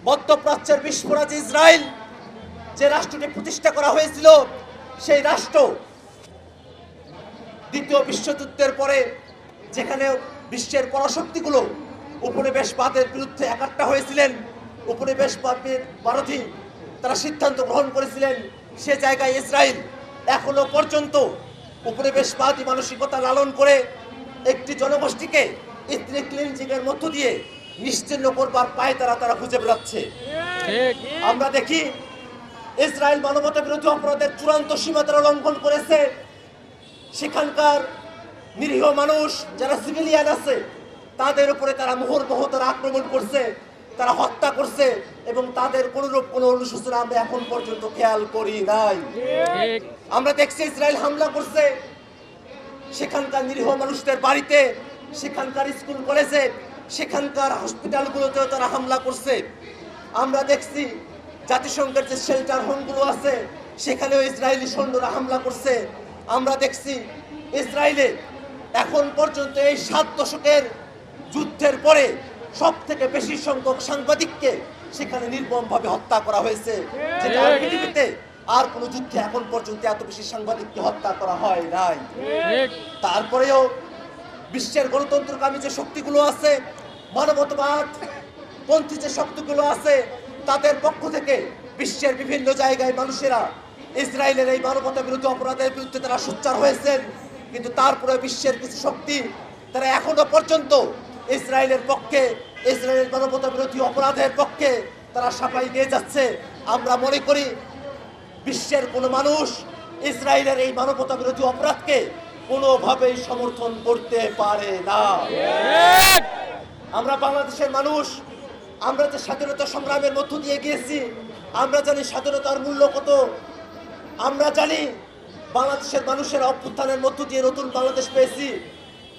মধ্যপ্রাচ্যের বিস্ফোরক ইসরায়েল যে রাষ্ট্রটি প্রতিষ্ঠা করা হয়েছিল, সেই রাষ্ট্র দ্বিতীয় বিশ্বযুদ্ধের পরে যেখানে বিশ্বের পরাশক্তিগুলো উপনিবেশবাদের বিরুদ্ধে একাট্টা হয়েছিলেন, উপনিবেশবাদের বিরোধী তারা সিদ্ধান্ত গ্রহণ করেছিলেন, সে জায়গায় ইসরায়েল এখনো পর্যন্ত উপনিবেশবাদী মানসিকতা লালন করে একটি জনগোষ্ঠীকে এথনিক ক্লিনজিংয়ের মধ্য দিয়ে নিশ্চিহ্ন করবার পায় তারা খুঁজে বেড়াচ্ছে। আমরা দেখি ইসরায়েল মানবতা বিরোধী অপরাধের চূড়ান্ত সীমা তারা লঙ্ঘন করেছে। সেখানকার নিরীহ মানুষ যারা সিভিলিয়ান আছে তাদের উপরে তারা মুহুর্মুহ তারা আক্রমণ করছে, তারা হত্যা করছে এবং তাদের কোনরূপ কোনো অনুশোচনা আমরা এখন পর্যন্ত খেয়াল করি নাই। আমরা দেখছি ইসরায়েল হামলা করছে সেখানকার নিরীহ মানুষদের বাড়িতে, সেখানকার স্কুল কলেজে, সেখানকার হসপিটালগুলোতেও তারা হামলা করছে। আমরা দেখছি জাতিসংঘের যে শেল্টার হোমগুলো আছে সেখানেও ইসরায়েলি সৈন্যরা হামলা করছে। আমরা দেখছি ইসরায়েলে এখন পর্যন্ত এই 7 দশকের যুদ্ধের পরে সব থেকে বেশি সংখ্যক সাংবাদিককে সেখানে নির্মমভাবে হত্যা করা হয়েছে, যেটা পৃথিবীতে আর কোন যুদ্ধে এখন পর্যন্ত এত বেশি সাংবাদিককে হত্যা করা হয় নাই। তারপরেও বিশ্বের গণতন্ত্রকামী যে শক্তিগুলো আছে, মানবতাবাদ পন্থী যে শক্তিগুলো আছে, তাদের পক্ষ থেকে বিশ্বের বিভিন্ন জায়গায় মানুষেরা ইসরায়েলের এই মানবতা বিরোধী অপরাধের বিরুদ্ধে তারা সোচ্চার হয়েছেন। কিন্তু তারপরে বিশ্বের কিছু শক্তি তারা এখনো পর্যন্ত ইসরায়েলের পক্ষে, ইসরায়েলের মানবতা বিরোধী অপরাধের পক্ষে তারা সাফাই দিয়ে যাচ্ছে। আমরা মনে করি বিশ্বের কোনো মানুষ ইসরায়েলের এই মানবতা বিরোধী অপরাধকে কোনোভাবেই সমর্থন করতে পারে না। আমরা বাংলাদেশের মানুষ, আমরা যে স্বাধীনতা সংগ্রামের মধ্য দিয়ে গিয়েছি, আমরা জানি স্বাধীনতার মূল্য কত। আমরা জানি বাংলাদেশের মানুষের অভ্যুত্থানের মধ্য দিয়ে নতুন বাংলাদেশ পেয়েছি,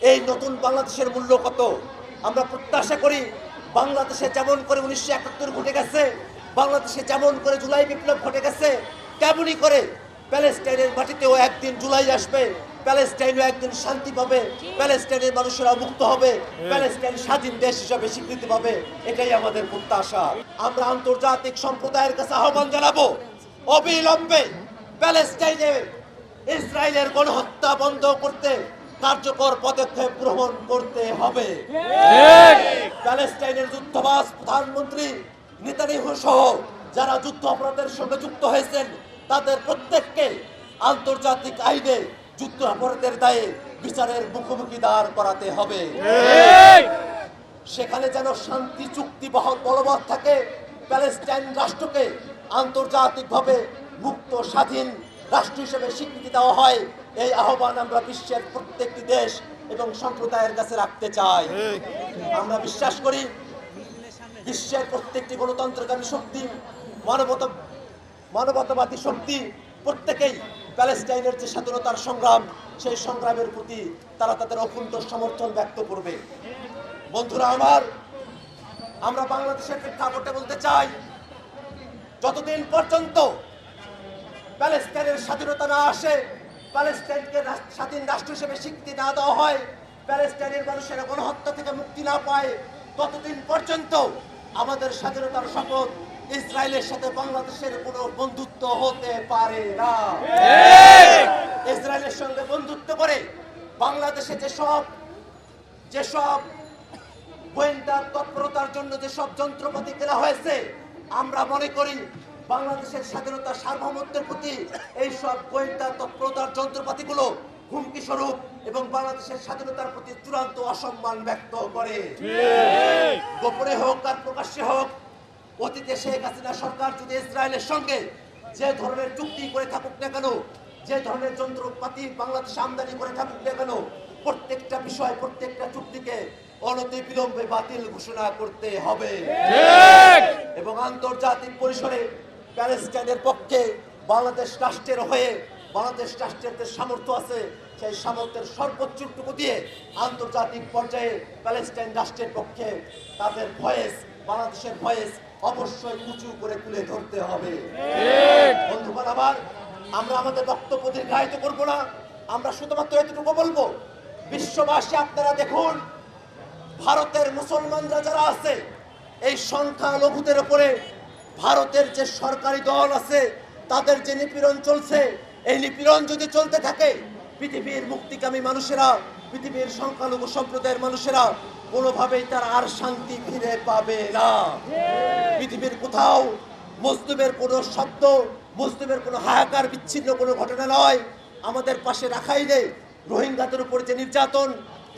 এই নতুন বাংলাদেশের মূল্য কত। আমরা প্রত্যাশা করি বাংলাদেশে যেমন করে 1971 ঘটে গেছে, বাংলাদেশে যেমন করে জুলাই বিপ্লব ঘটে গেছে, তেমনই করে প্যালেস্টাইনের মাটিতেও একদিন জুলাই আসবে, প্যালেস্টাইনও একদিন শান্তি পাবে, প্যালেস্টাইনের মানুষেরা মুক্ত হবে, প্যালেস্টাইন স্বাধীন দেশ হিসাবে স্বীকৃতি পাবে। এটাই আমাদের প্রত্যাশা। আমরা আন্তর্জাতিক সম্প্রদায়ের কাছে আহ্বান জানাবো, অবিলম্বে প্যালেস্টাইনে ইসরায়েলের গণহত্যা বন্ধ করতে কার্যকর পদক্ষেপ গ্রহণ করতে হবে। প্যালেস্টাইনের যুদ্ধবাজ প্রধানমন্ত্রী নেতানিয়াহু সহ যারা যুদ্ধ অপরাধের সঙ্গে যুক্ত হয়েছেন তাদের প্রত্যেককে আন্তর্জাতিক আইনে যুদ্ধ অপরাধের দায়ে বিচারের মুখোমুখি দাঁড় করাতে হবে। সেখানে যেন শান্তি চুক্তি বলবৎ থাকে, প্যালেস্টাইন রাষ্ট্রকে আন্তর্জাতিকভাবে মুক্ত স্বাধীন রাষ্ট্র হিসেবে স্বীকৃতি দেওয়া হয়। এই আহ্বান আমরা বিশ্বের প্রত্যেকটি দেশ এবং সম্প্রদায়ের কাছে রাখতে চাই। আমরা বিশ্বাস করি বিশ্বের প্রত্যেকটি গণতন্ত্রকামী শক্তি, মানবতাবাদী শক্তি প্রত্যেকেই প্যালেস্টাইনের যে স্বাধীনতার সংগ্রাম, সেই সংগ্রামের প্রতি তারা তাদের অকুণ্ঠ সমর্থন ব্যক্ত করবে। বন্ধুরা আমার, আমরা বাংলাদেশের প্রেক্ষাপটে বলতে চাই, যতদিন পর্যন্ত প্যালেস্টাইনের স্বাধীনতা না আসে, প্যালেস্টাইনকে স্বাধীন রাষ্ট্র হিসেবে স্বীকৃতি না দেওয়া হয়, প্যালেস্টাইনের মানুষের গণহত্যা থেকে মুক্তি না পায়, ততদিন পর্যন্ত আমাদের স্বাধীনতার শপথ ইসরায়েলের সাথে বাংলাদেশের কোনো বন্ধুত্ব হতে পারে না। ইসরায়েলের সঙ্গে বন্ধুত্ব করে বাংলাদেশে যেসব গোয়েন্দা তৎপরতার জন্য যেসব যন্ত্রপাতি কেনা হয়েছে, আমরা মনে করি বাংলাদেশের স্বাধীনতা সার্বভৌমত্বের প্রতি এইসব গোয়েন্দা তৎপরতার যন্ত্রপাতিগুলো হুমকি স্বরূপ এবং বাংলাদেশের স্বাধীনতার প্রতি চূড়ান্ত অসম্মান ব্যক্ত করে। গোপনে হোক আর প্রকাশ্যে হোক, অতীতে শেখ হাসিনা সরকার যদি ইসরায়েলের সঙ্গে যে ধরনের চুক্তি করে থাকুক না কেন, যে ধরনের যন্ত্রপাতি বাংলাদেশে আমদানি করে থাকুক না কেন, প্রত্যেকটা বিষয়, প্রত্যেকটা চুক্তিকে অনতিবিলম্বে বাতিল ঘোষণা করতে হবে এবং আন্তর্জাতিক পরিসরে প্যালেস্টাইনের পক্ষে বাংলাদেশ রাষ্ট্রের হয়ে, বাংলাদেশ রাষ্ট্রের যে সামর্থ্য আছে সেই সামর্থ্যের সর্বোচ্চটুকু দিয়ে আন্তর্জাতিক পর্যায়ে প্যালেস্টাইন রাষ্ট্রের পক্ষে তাদের ভয়েস, বাংলাদেশের ভয়েস অবশ্যই উঁচু করে তুলে ধরতে হবে। বন্ধুগণ আমার, আমরা আমাদের বক্তব্য দীর্ঘায়িত করব না, আমরা শুধুমাত্র এতটুকু বলবো, বিশ্ববাসী আপনারা দেখুন, ভারতের মুসলমানরা যারা আছে এই সংখ্যালঘুদের উপরে ভারতের যে সরকারি দল আছে তাদের যে নিপীড়ন চলছে, এই নিপীড়ন যদি চলতে থাকে, পৃথিবীর মুক্তিকামী মানুষেরা, পৃথিবীর সংখ্যালঘু সম্প্রদায়ের মানুষেরা কোনোভাবেই তার আর শান্তি ফিরে পাবে না। পৃথিবীর কোথাও মুসলিমের কোনো শব্দ, মুসলিমের কোনো হাহাকার, বিচ্ছিন্ন কোনো ঘটনা নয়। আমাদের পাশে রাখাইনে রোহিঙ্গাদের উপর যে নির্যাতন,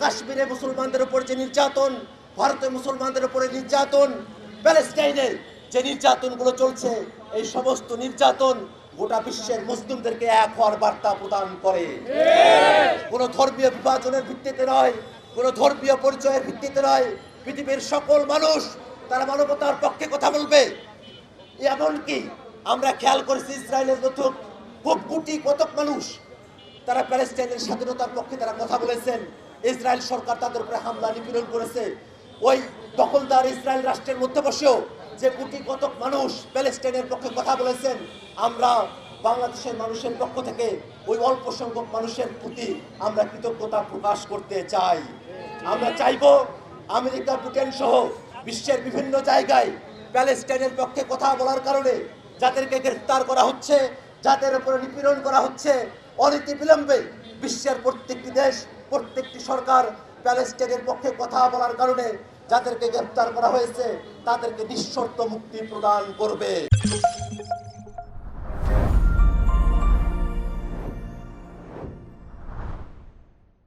কাশ্মীরে মুসলমানদের উপর যে নির্যাতন, ভারতের মুসলমানদের উপরে নির্যাতন, প্যালেস্টাইনে যে নির্যাতনগুলো চলছে, এই সমস্ত নির্যাতন গোটা বিশ্বের মুসলিমদেরকে এক হওয়ার বার্তা প্রদান করে। কোনো ধর্মীয় বিভাজনের ভিত্তিতে নয়, কোনো ধর্মীয় পরিচয়ের ভিত্তিতে নয়। পৃথিবীর সকল মানুষ তারা মানবতার পক্ষে কথা বলবে। এমনকি আমরা খেয়াল করেছি ইসরায়েলের মতো খুব কতক মানুষ তারা প্যালেস্টাইনের স্বাধীনতার পক্ষে তারা কথা বলেছেন। ইসরায়েল সরকার তাদের উপরে হামলা নিপীড়ন করেছে। ওই দখলদার ইসরায়েল রাষ্ট্রের মধ্যে বসেও যে কতক মানুষ প্যালেস্টাইনের পক্ষে কথা বলেছেন, আমরা বাংলাদেশের মানুষের পক্ষ থেকে ওই অল্প সংখ্যক মানুষের প্রতি আমরা কৃতজ্ঞতা প্রকাশ করতে চাই। আমরা চাইব আমেরিকা, ব্রিটেন সহ বিশ্বের বিভিন্ন জায়গায় প্যালেস্টাইনের পক্ষে কথা বলার কারণে যাদেরকে গ্রেফতার করা হচ্ছে, যাদের উপরে নিপীড়ন করা হচ্ছে, অনতিবিলম্বে বিশ্বের প্রত্যেকটি দেশ, প্রত্যেকটি সরকার প্যালেস্টাইনের পক্ষে কথা বলার কারণে যাদেরকে গ্রেফতার করা হয়েছে তাদেরকে নিঃশর্ত মুক্তি প্রদান করবে।